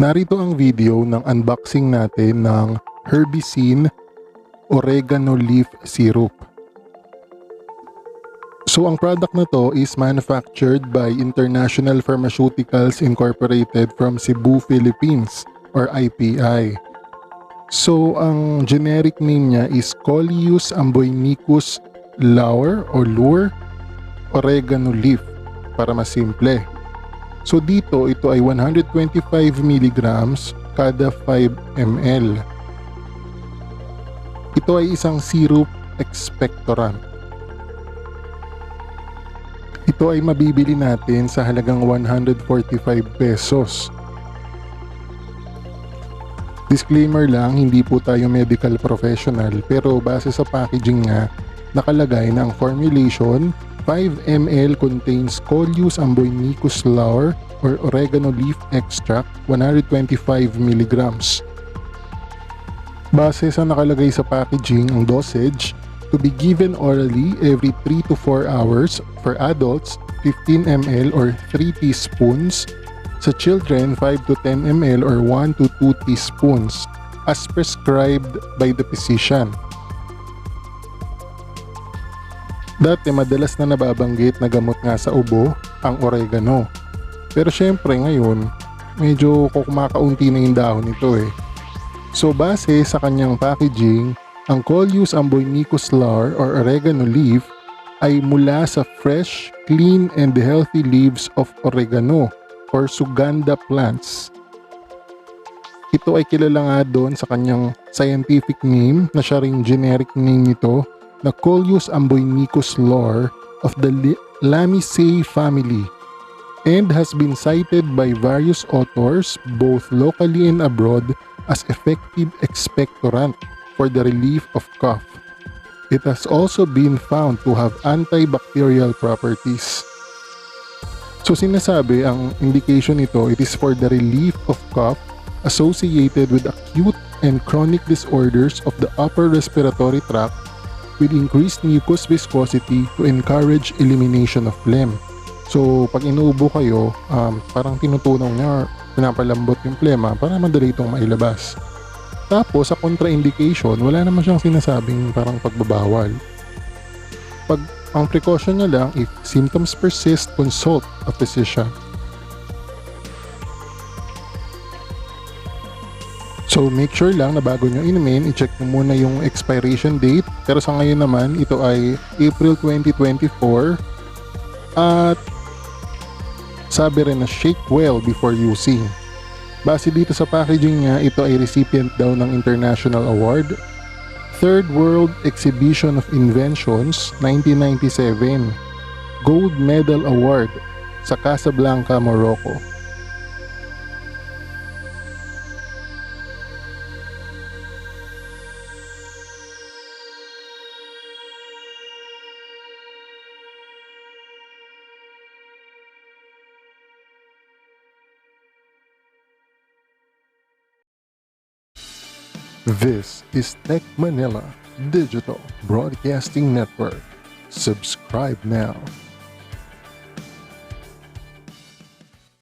Narito ang video ng unboxing natin ng Herbycin Oregano Leaf Syrup. So ang product na to is manufactured by International Pharmaceuticals Incorporated from Cebu, Philippines or IPI. So ang generic name niya is Coleus amboynicus lauer o lure oregano leaf para mas simple. So dito ito ay 125 mg kada 5 ml. Ito ay isang syrup expectorant. Ito ay mabibili natin sa halagang 145 pesos. Disclaimer lang, hindi po tayo medical professional pero base sa packaging nga, nakalagay na ang formulation 5 ml contains Coleus amboynicus lauer or oregano leaf extract 125 mg. Base sa nakalagay sa packaging, ang dosage to be given orally every 3 to 4 hours for adults 15 ml or 3 teaspoons, sa children 5 to 10 ml or 1 to 2 teaspoons as prescribed by the physician. Dati madalas na nababanggit na gamot nga sa ubo ang oregano. Pero syempre ngayon, medyo kumakaunti na yung dahon nito eh. So base sa kanyang packaging, ang Coleus amboynicus lauer or oregano leaf ay mula sa fresh, clean and healthy leaves of oregano or suganda plants. Ito ay kilala nga doon sa kanyang scientific name na siya ring generic name nito na Coleus amboynicus lauer of the Lamiaceae family and has been cited by various authors both locally and abroad as effective expectorant for the relief of cough. It has also been found to have antibacterial properties. So sinasabi ang indication nito, it is for the relief of cough associated with acute and chronic disorders of the upper respiratory tract with increased mucus viscosity to encourage elimination of phlegm. So pag inuubo kayo, parang tinutunaw niya or pinapalambot yung plema para madali itong mailabas. Tapos sa contraindication, wala naman siyang sinasabing parang pagbabawal. Ang precaution niya lang, if symptoms persist, consult a physician. So make sure lang na bago nyo inumin, i-check nyo muna yung expiration date. Pero sa ngayon naman, ito ay April 2024. At sabi rin na shake well before using. Base dito sa packaging niya, ito ay recipient daw ng International Award, Third World Exhibition of Inventions 1997, Gold Medal Award sa Casablanca, Morocco. This is Tech Manila Digital Broadcasting Network. Subscribe now.